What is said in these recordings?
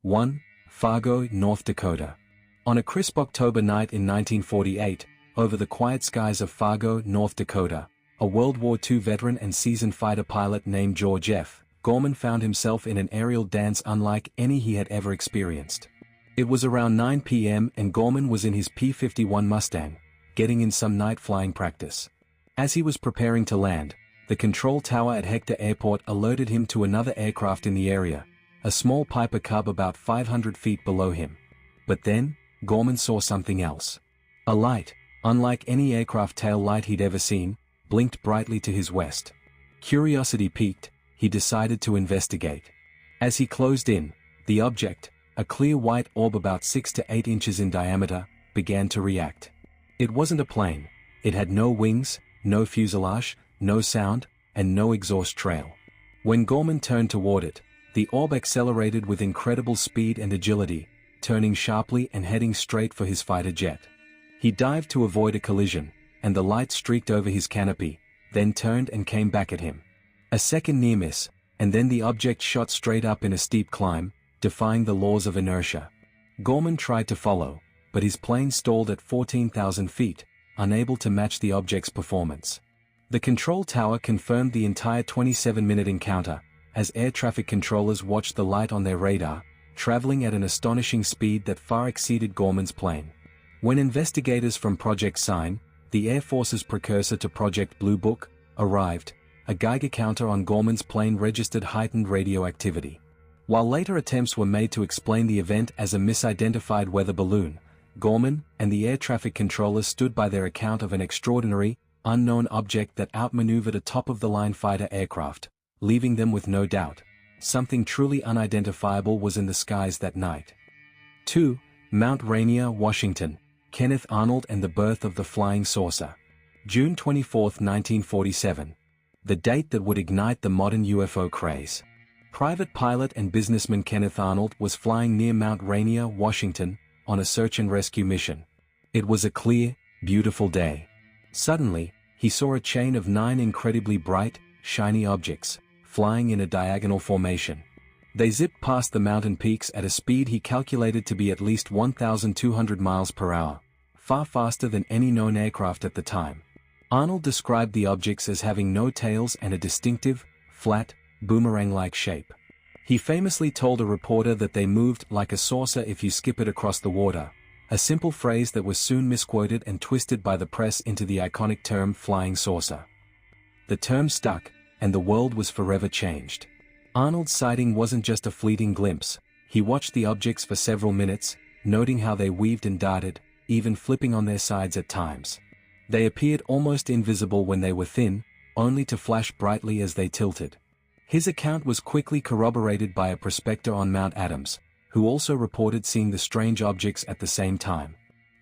1. Fargo, North Dakota. On a crisp October night in 1948, over the quiet skies of Fargo, North Dakota, a World War II veteran and seasoned fighter pilot named George F. Gorman found himself in an aerial dance unlike any he had ever experienced. It was around 9 p.m. and Gorman was in his P-51 Mustang, getting in some night flying practice. As he was preparing to land, the control tower at Hector Airport alerted him to another aircraft in the area, a small Piper Cub about 500 feet below him. But then, Gorman saw something else. A light, unlike any aircraft tail light he'd ever seen, blinked brightly to his west. Curiosity piqued, he decided to investigate. As he closed in, the object, a clear white orb about 6 to 8 inches in diameter, began to react. It wasn't a plane. It had no wings, no fuselage, no sound, and no exhaust trail. When Gorman turned toward it, the orb accelerated with incredible speed and agility, turning sharply and heading straight for his fighter jet. He dived to avoid a collision, and the light streaked over his canopy, then turned and came back at him. A second near miss, and then the object shot straight up in a steep climb, defying the laws of inertia. Gorman tried to follow, but his plane stalled at 14,000 feet, unable to match the object's performance. The control tower confirmed the entire 27-minute encounter, as air traffic controllers watched the light on their radar, traveling at an astonishing speed that far exceeded Gorman's plane. When investigators from Project Sign, the Air Force's precursor to Project Blue Book, arrived, a Geiger counter on Gorman's plane registered heightened radioactivity. While later attempts were made to explain the event as a misidentified weather balloon, Gorman and the air traffic controllers stood by their account of an extraordinary, unknown object that outmaneuvered a top-of-the-line fighter aircraft, leaving them with no doubt. Something truly unidentifiable was in the skies that night. 2. Mount Rainier, Washington, Kenneth Arnold and the birth of the flying saucer. June 24, 1947. The date that would ignite the modern UFO craze. Private pilot and businessman Kenneth Arnold was flying near Mount Rainier, Washington, on a search and rescue mission. It was a clear, beautiful day. Suddenly, he saw a chain of 9 incredibly bright, shiny objects, flying in a diagonal formation. They zipped past the mountain peaks at a speed he calculated to be at least 1,200 miles per hour, far faster than any known aircraft at the time. Arnold described the objects as having no tails and a distinctive, flat, boomerang-like shape. He famously told a reporter that they moved like a saucer if you skip it across the water, a simple phrase that was soon misquoted and twisted by the press into the iconic term flying saucer. The term stuck, and the world was forever changed. Arnold's sighting wasn't just a fleeting glimpse. He watched the objects for several minutes, noting how they weaved and darted, even flipping on their sides at times. They appeared almost invisible when they were thin, only to flash brightly as they tilted. His account was quickly corroborated by a prospector on Mount Adams, who also reported seeing the strange objects at the same time.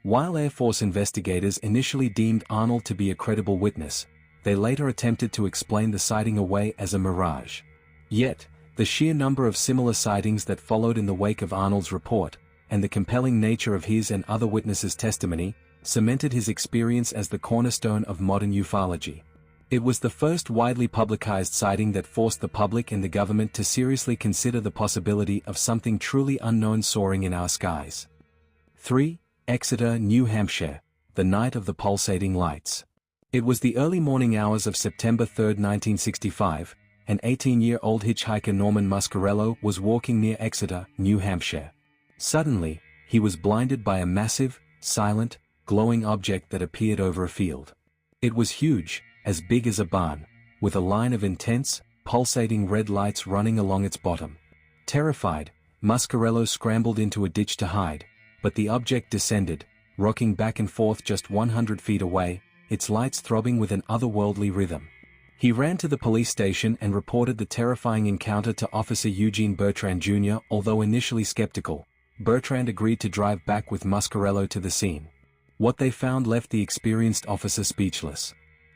While Air Force investigators initially deemed Arnold to be a credible witness, they later attempted to explain the sighting away as a mirage. Yet, the sheer number of similar sightings that followed in the wake of Arnold's report, and the compelling nature of his and other witnesses' testimony, cemented his experience as the cornerstone of modern ufology. It was the first widely publicized sighting that forced the public and the government to seriously consider the possibility of something truly unknown soaring in our skies. 3. Exeter, New Hampshire, the night of the pulsating lights. It was the early morning hours of September 3, 1965, and 18-year-old hitchhiker Norman Muscarello was walking near Exeter, New Hampshire. Suddenly, he was blinded by a massive, silent, glowing object that appeared over a field. It was huge, as big as a barn, with a line of intense, pulsating red lights running along its bottom. Terrified, Muscarello scrambled into a ditch to hide, but the object descended, rocking back and forth just 100 feet away, its lights throbbing with an otherworldly rhythm. He ran to the police station and reported the terrifying encounter to Officer Eugene Bertrand Jr. Although initially skeptical, Bertrand agreed to drive back with Muscarello to the scene. What they found left the experienced officer speechless.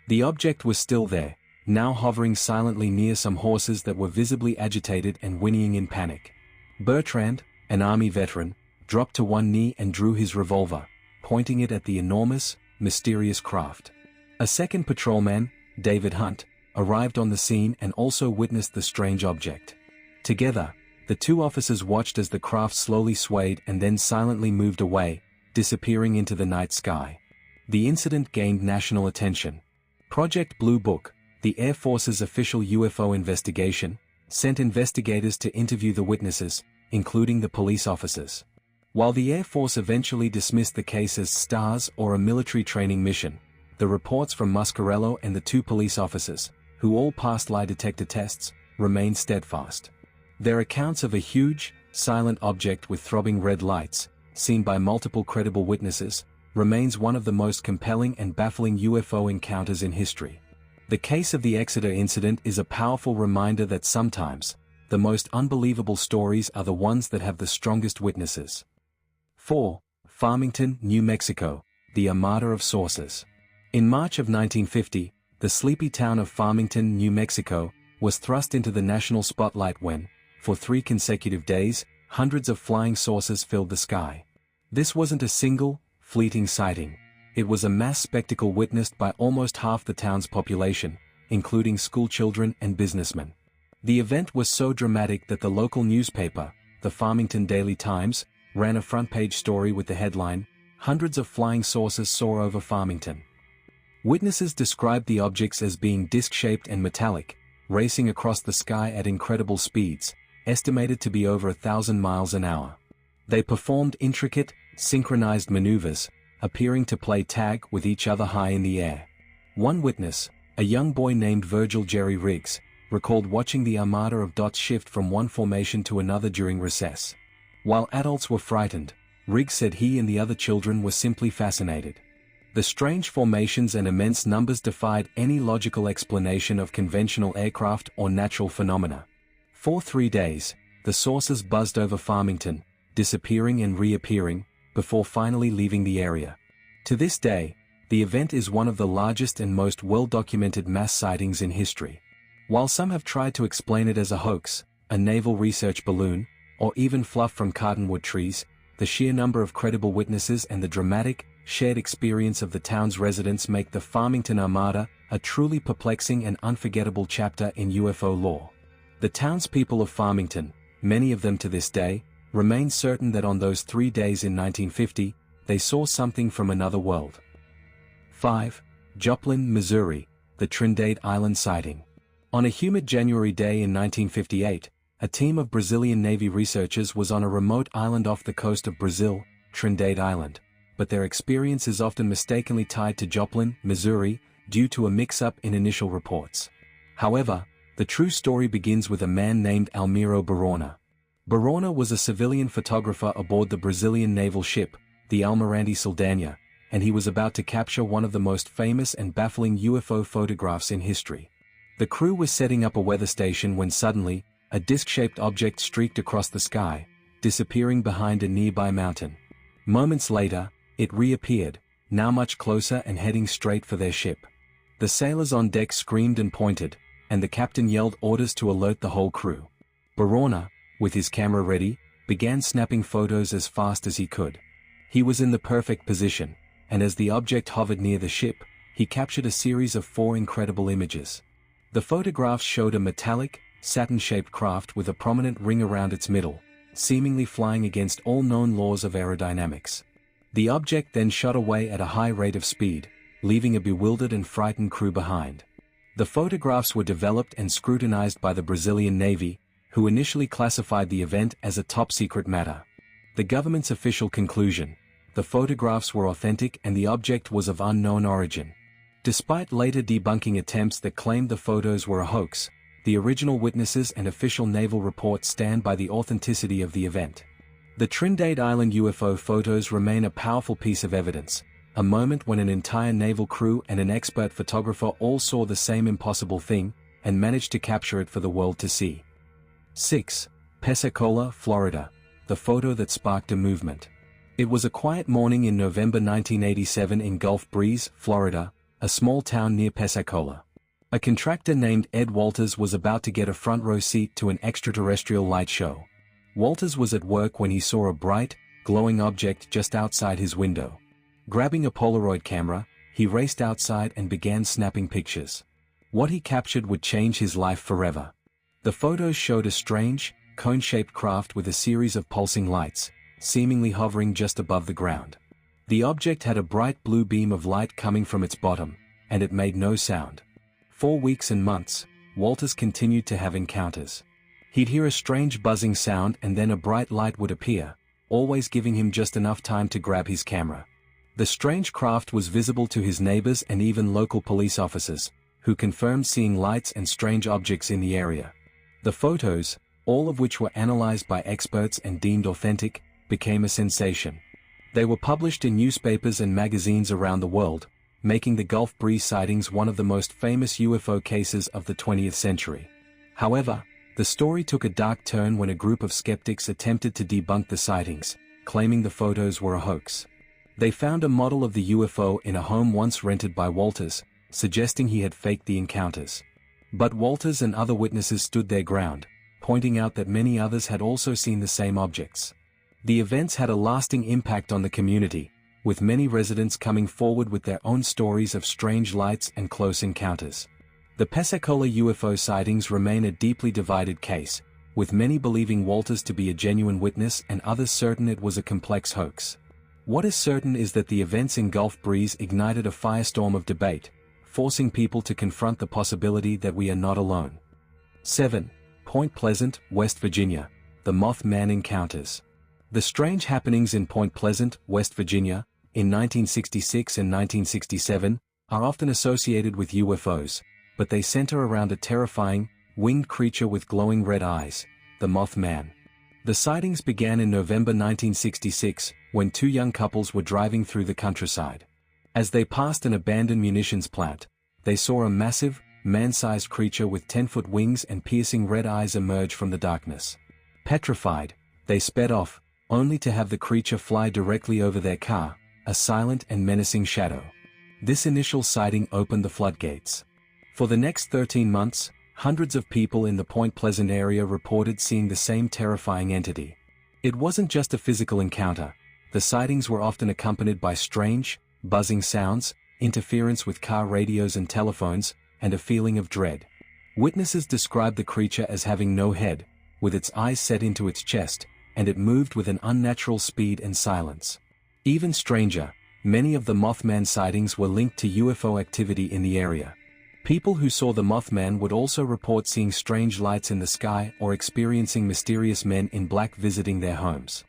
The object was still there, now hovering silently near some horses that were visibly agitated and whinnying in panic. Bertrand, an Army veteran, dropped to one knee and drew his revolver, pointing it at the enormous, mysterious craft. A second patrolman, David Hunt, arrived on the scene and also witnessed the strange object. Together, The two officers watched as the craft slowly swayed and then silently moved away, disappearing into the night sky. The incident gained national attention. Project Blue Book, the Air Force's official UFO investigation, sent investigators to interview the witnesses, including the police officers. While the Air Force eventually dismissed the case as STARS or a military training mission, the reports from Muscarello and the two police officers, who all passed lie detector tests, remained steadfast. Their accounts of a huge, silent object with throbbing red lights, seen by multiple credible witnesses, remains one of the most compelling and baffling UFO encounters in history. The case of the Exeter incident is a powerful reminder that sometimes, the most unbelievable stories are the ones that have the strongest witnesses. 4. Farmington, New Mexico, the Armada of Saucers. In March of 1950, the sleepy town of Farmington, New Mexico, was thrust into the national spotlight when, for 3 consecutive days, hundreds of flying saucers filled the sky. This wasn't a single, fleeting sighting. It was a mass spectacle witnessed by almost half the town's population, including schoolchildren and businessmen. The event was so dramatic that the local newspaper, the Farmington Daily Times, ran a front-page story with the headline, "Hundreds of Flying Saucers Soar Over Farmington." Witnesses described the objects as being disc-shaped and metallic, racing across the sky at incredible speeds, estimated to be over 1,000 miles an hour. They performed intricate, synchronized maneuvers, appearing to play tag with each other high in the air. One witness, a young boy named Virgil Jerry Riggs, recalled watching the armada of dots shift from one formation to another during recess. While adults were frightened, Riggs said he and the other children were simply fascinated. The strange formations and immense numbers defied any logical explanation of conventional aircraft or natural phenomena. For 3 days, the saucers buzzed over Farmington, disappearing and reappearing, before finally leaving the area. To this day, the event is one of the largest and most well-documented mass sightings in history. While some have tried to explain it as a hoax, a naval research balloon, or even fluff from cottonwood trees, the sheer number of credible witnesses and the dramatic, shared experience of the town's residents make the Farmington Armada a truly perplexing and unforgettable chapter in UFO lore. The townspeople of Farmington, many of them to this day, remain certain that on those 3 days in 1950, they saw something from another world. 5. Joplin, Missouri, the Trinidad Island sighting. On a humid January day in 1958, a team of Brazilian Navy researchers was on a remote island off the coast of Brazil, Trinidad Island, but their experience is often mistakenly tied to Joplin, Missouri, due to a mix-up in initial reports. However, the true story begins with a man named Almiro Barona. Barona was a civilian photographer aboard the Brazilian naval ship, the Almirante Saldanha, and he was about to capture one of the most famous and baffling UFO photographs in history. The crew was setting up a weather station when suddenly, a disc-shaped object streaked across the sky, disappearing behind a nearby mountain. Moments later, it reappeared, now much closer and heading straight for their ship. The sailors on deck screamed and pointed, and the captain yelled orders to alert the whole crew. Barona, with his camera ready, began snapping photos as fast as he could. He was in the perfect position, and as the object hovered near the ship, he captured a series of 4 incredible images. The photographs showed a metallic, satin-shaped craft with a prominent ring around its middle, seemingly flying against all known laws of aerodynamics. The object then shot away at a high rate of speed, leaving a bewildered and frightened crew behind. The photographs were developed and scrutinized by the Brazilian Navy, who initially classified the event as a top-secret matter. The government's official conclusion: the photographs were authentic and the object was of unknown origin. Despite later debunking attempts that claimed the photos were a hoax, the original witnesses and official naval reports stand by the authenticity of the event. The Trinidad Island UFO photos remain a powerful piece of evidence, a moment when an entire naval crew and an expert photographer all saw the same impossible thing, and managed to capture it for the world to see. 6. Pensacola, Florida, the photo that sparked a movement. It was a quiet morning in November 1987 in Gulf Breeze, Florida, a small town near Pensacola. A contractor named Ed Walters was about to get a front-row seat to an extraterrestrial light show. Walters was at work when he saw a bright, glowing object just outside his window. Grabbing a Polaroid camera, he raced outside and began snapping pictures. What he captured would change his life forever. The photos showed a strange, cone-shaped craft with a series of pulsing lights, seemingly hovering just above the ground. The object had a bright blue beam of light coming from its bottom, and it made no sound. For weeks and months, Walters continued to have encounters. He'd hear a strange buzzing sound and then a bright light would appear, always giving him just enough time to grab his camera. The strange craft was visible to his neighbors and even local police officers, who confirmed seeing lights and strange objects in the area. The photos, all of which were analyzed by experts and deemed authentic, became a sensation. They were published in newspapers and magazines around the world, making the Gulf Breeze sightings one of the most famous UFO cases of the 20th century. However, the story took a dark turn when a group of skeptics attempted to debunk the sightings, claiming the photos were a hoax. They found a model of the UFO in a home once rented by Walters, suggesting he had faked the encounters. But Walters and other witnesses stood their ground, pointing out that many others had also seen the same objects. The events had a lasting impact on the community, with many residents coming forward with their own stories of strange lights and close encounters. The Pensacola UFO sightings remain a deeply divided case, with many believing Walters to be a genuine witness and others certain it was a complex hoax. What is certain is that the events in Gulf Breeze ignited a firestorm of debate, forcing people to confront the possibility that we are not alone. 7. Point Pleasant, West Virginia. The Mothman Encounters. The strange happenings in Point Pleasant, West Virginia, in 1966 and 1967, are often associated with UFOs, but they center around a terrifying, winged creature with glowing red eyes, the Mothman. The sightings began in November 1966, when two young couples were driving through the countryside. As they passed an abandoned munitions plant, they saw a massive, man-sized creature with 10-foot wings and piercing red eyes emerge from the darkness. Petrified, they sped off, only to have the creature fly directly over their car, a silent and menacing shadow. This initial sighting opened the floodgates. For the next 13 months, hundreds of people in the Point Pleasant area reported seeing the same terrifying entity. It wasn't just a physical encounter. The sightings were often accompanied by strange, buzzing sounds, interference with car radios and telephones, and a feeling of dread. Witnesses described the creature as having no head, with its eyes set into its chest, and it moved with an unnatural speed and silence. Even stranger, many of the Mothman sightings were linked to UFO activity in the area. People who saw the Mothman would also report seeing strange lights in the sky or experiencing mysterious men in black visiting their homes.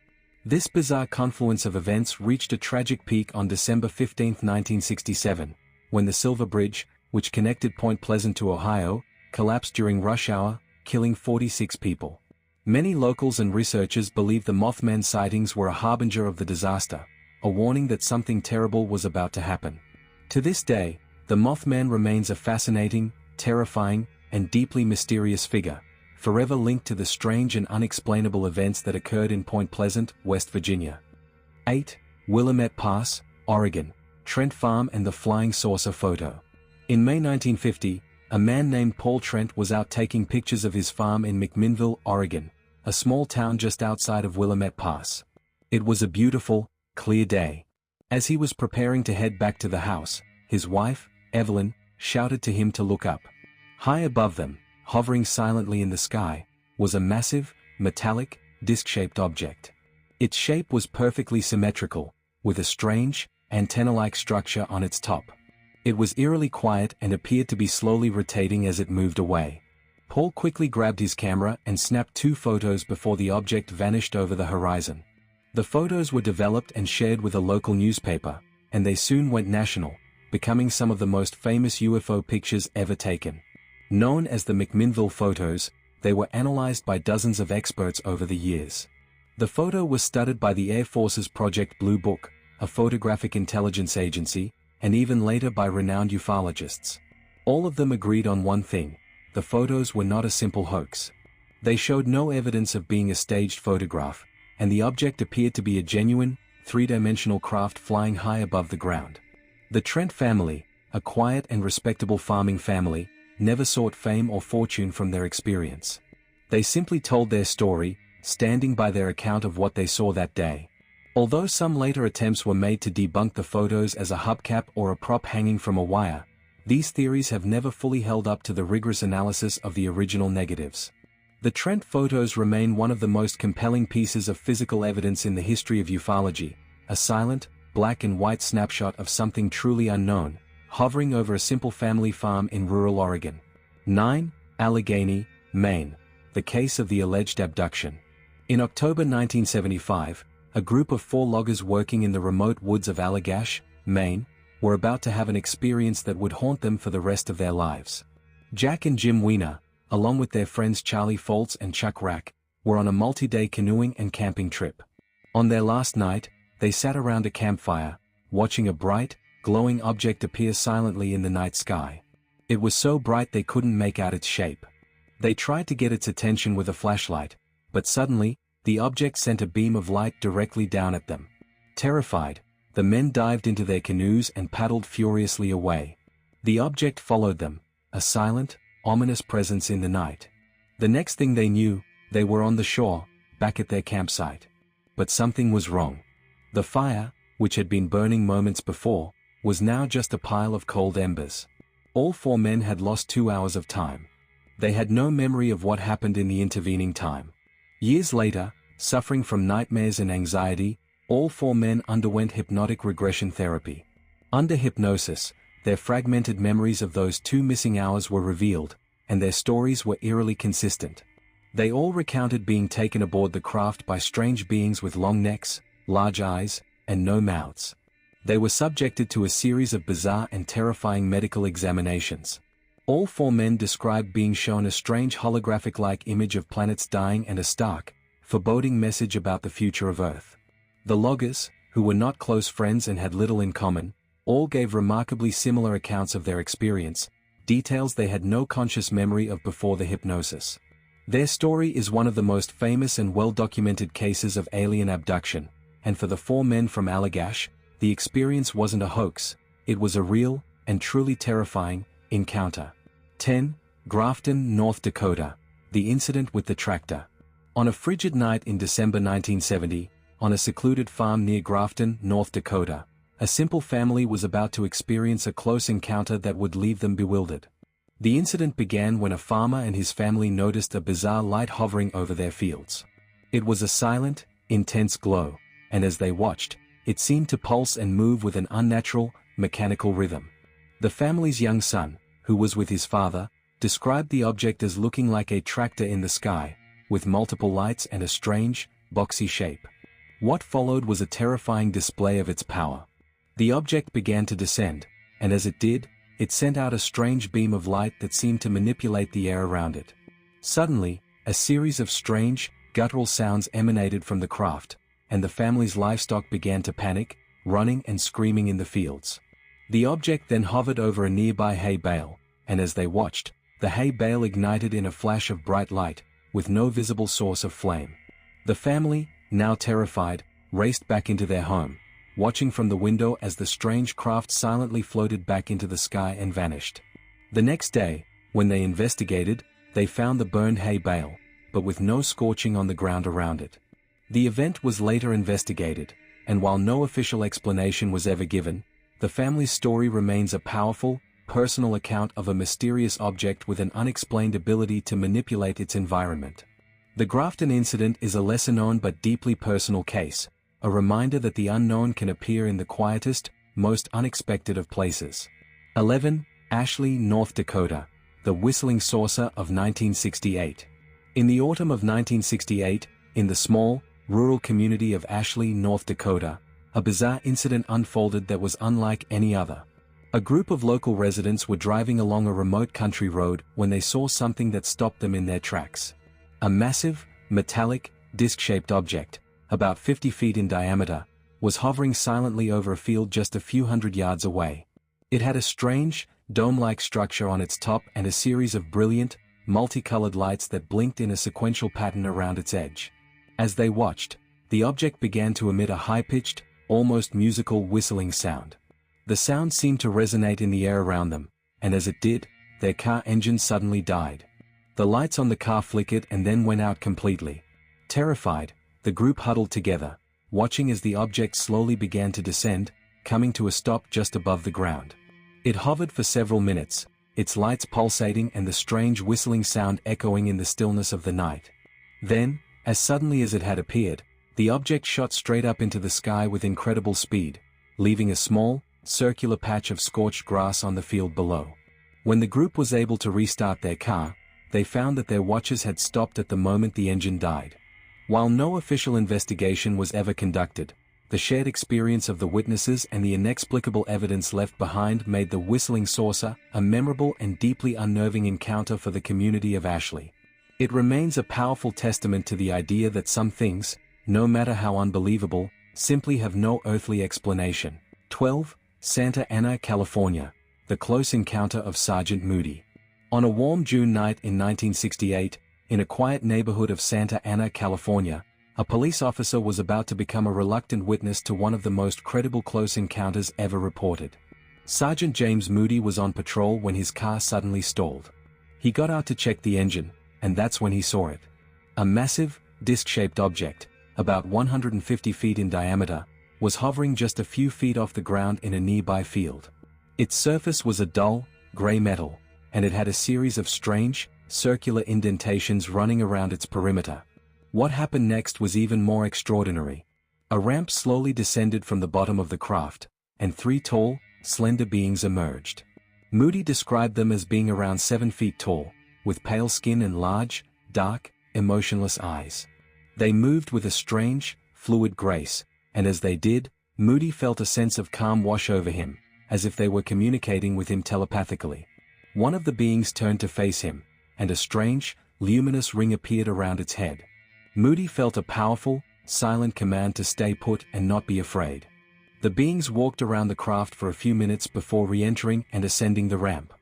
This bizarre confluence of events reached a tragic peak on December 15, 1967, when the Silver Bridge, which connected Point Pleasant to Ohio, collapsed during rush hour, killing 46 people. Many locals and researchers believe the Mothman sightings were a harbinger of the disaster, a warning that something terrible was about to happen. To this day, the Mothman remains a fascinating, terrifying, and deeply mysterious figure, forever linked to the strange and unexplainable events that occurred in Point Pleasant, West Virginia. 8. Willamette Pass, Oregon. Trent Farm and the Flying Saucer Photo. In May 1950, a man named Paul Trent was out taking pictures of his farm in McMinnville, Oregon, a small town just outside of Willamette Pass. It was a beautiful, clear day. As he was preparing to head back to the house, his wife, Evelyn, shouted to him to look up. High above them, hovering silently in the sky, was a massive, metallic, disc-shaped object. Its shape was perfectly symmetrical, with a strange, antenna-like structure on its top. It was eerily quiet and appeared to be slowly rotating as it moved away. Paul quickly grabbed his camera and snapped 2 photos before the object vanished over the horizon. The photos were developed and shared with a local newspaper, and they soon went national, becoming some of the most famous UFO pictures ever taken. Known as the McMinnville photos, they were analyzed by dozens of experts over the years. The photo was studied by the Air Force's Project Blue Book, a photographic intelligence agency, and even later by renowned ufologists. All of them agreed on one thing: the photos were not a simple hoax. They showed no evidence of being a staged photograph, and the object appeared to be a genuine, 3-dimensional craft flying high above the ground. The Trent family, a quiet and respectable farming family, never sought fame or fortune from their experience. They simply told their story, standing by their account of what they saw that day. Although some later attempts were made to debunk the photos as a hubcap or a prop hanging from a wire, these theories have never fully held up to the rigorous analysis of the original negatives. The Trent photos remain one of the most compelling pieces of physical evidence in the history of ufology, a silent, black and white snapshot of something truly unknown, hovering over a simple family farm in rural Oregon. 9. Allegheny, Maine. The case of the alleged abduction. In October 1975, a group of 4 loggers working in the remote woods of Allegheny, Maine, were about to have an experience that would haunt them for the rest of their lives. Jack and Jim Weiner, along with their friends Charlie Foltz and Chuck Rack, were on a multi-day canoeing and camping trip. On their last night, they sat around a campfire, watching a bright, glowing object appear silently in the night sky. It was so bright they couldn't make out its shape. They tried to get its attention with a flashlight, but suddenly, the object sent a beam of light directly down at them. Terrified, the men dived into their canoes and paddled furiously away. The object followed them, a silent, ominous presence in the night. The next thing they knew, they were on the shore, back at their campsite. But something was wrong. The fire, which had been burning moments before, was now just a pile of cold embers. All 4 men had lost 2 hours of time. They had no memory of what happened in the intervening time. Years later, suffering from nightmares and anxiety, all 4 men underwent hypnotic regression therapy. Under hypnosis, their fragmented memories of those 2 missing hours were revealed, and their stories were eerily consistent. They all recounted being taken aboard the craft by strange beings with long necks, large eyes, and no mouths. They were subjected to a series of bizarre and terrifying medical examinations. All 4 men described being shown a strange holographic-like image of planets dying and a stark, foreboding message about the future of Earth. The loggers, who were not close friends and had little in common, all gave remarkably similar accounts of their experience, details they had no conscious memory of before the hypnosis. Their story is one of the most famous and well-documented cases of alien abduction, and for the 4 men from Allegheny, the experience wasn't a hoax, it was a real, and truly terrifying, encounter. 10. Grafton, North Dakota. The incident with the tractor. On a frigid night in December 1970, on a secluded farm near Grafton, North Dakota, a simple family was about to experience a close encounter that would leave them bewildered. The incident began when a farmer and his family noticed a bizarre light hovering over their fields. It was a silent, intense glow, and as they watched, it seemed to pulse and move with an unnatural, mechanical rhythm. The family's young son, who was with his father, described the object as looking like a tractor in the sky, with multiple lights and a strange, boxy shape. What followed was a terrifying display of its power. The object began to descend, and as it did, it sent out a strange beam of light that seemed to manipulate the air around it. Suddenly, a series of strange, guttural sounds emanated from the craft, and the family's livestock began to panic, running and screaming in the fields. The object then hovered over a nearby hay bale, and as they watched, the hay bale ignited in a flash of bright light, with no visible source of flame. The family, now terrified, raced back into their home, watching from the window as the strange craft silently floated back into the sky and vanished. The next day, when they investigated, they found the burned hay bale, but with no scorching on the ground around it. The event was later investigated, and while no official explanation was ever given, the family's story remains a powerful, personal account of a mysterious object with an unexplained ability to manipulate its environment. The Grafton incident is a lesser-known but deeply personal case, a reminder that the unknown can appear in the quietest, most unexpected of places. 11. Ashley, North Dakota. The Whistling Saucer of 1968. In the autumn of 1968, in the small, rural community of Ashley, North Dakota, a bizarre incident unfolded that was unlike any other. A group of local residents were driving along a remote country road when they saw something that stopped them in their tracks. A massive, metallic, disc-shaped object, about 50 feet in diameter, was hovering silently over a field just a few hundred yards away. It had a strange, dome-like structure on its top and a series of brilliant, multicolored lights that blinked in a sequential pattern around its edge. As they watched, the object began to emit a high-pitched, almost musical whistling sound. The sound seemed to resonate in the air around them, and as it did, their car engine suddenly died. The lights on the car flickered and then went out completely. Terrified, the group huddled together, watching as the object slowly began to descend, coming to a stop just above the ground. It hovered for several minutes, its lights pulsating and the strange whistling sound echoing in the stillness of the night. Then, as suddenly as it had appeared, the object shot straight up into the sky with incredible speed, leaving a small, circular patch of scorched grass on the field below. When the group was able to restart their car, they found that their watches had stopped at the moment the engine died. While no official investigation was ever conducted, the shared experience of the witnesses and the inexplicable evidence left behind made the whistling saucer a memorable and deeply unnerving encounter for the community of Ashley. It remains a powerful testament to the idea that some things, no matter how unbelievable, simply have no earthly explanation. 12. Santa Ana, California. The Close Encounter of Sergeant Moody. On a warm June night in 1968, in a quiet neighborhood of Santa Ana, California, a police officer was about to become a reluctant witness to one of the most credible close encounters ever reported. Sergeant James Moody was on patrol when his car suddenly stalled. He got out to check the engine, and that's when he saw it. A massive, disc-shaped object, about 150 feet in diameter, was hovering just a few feet off the ground in a nearby field. Its surface was a dull, gray metal, and it had a series of strange, circular indentations running around its perimeter. What happened next was even more extraordinary. A ramp slowly descended from the bottom of the craft, and three tall, slender beings emerged. Moody described them as being around 7 feet tall, with pale skin and large, dark, emotionless eyes. They moved with a strange, fluid grace, and as they did, Moody felt a sense of calm wash over him, as if they were communicating with him telepathically. One of the beings turned to face him, and a strange, luminous ring appeared around its head. Moody felt a powerful, silent command to stay put and not be afraid. The beings walked around the craft for a few minutes before re-entering and ascending the ramp.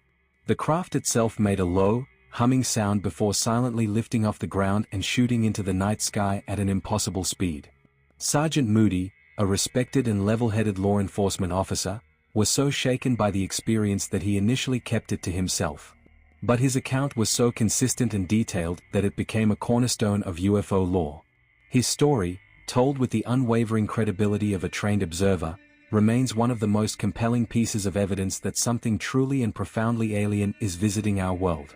The craft itself made a low, humming sound before silently lifting off the ground and shooting into the night sky at an impossible speed. Sergeant Moody, a respected and level-headed law enforcement officer, was so shaken by the experience that he initially kept it to himself. But his account was so consistent and detailed that it became a cornerstone of UFO lore. His story, told with the unwavering credibility of a trained observer, remains one of the most compelling pieces of evidence that something truly and profoundly alien is visiting our world.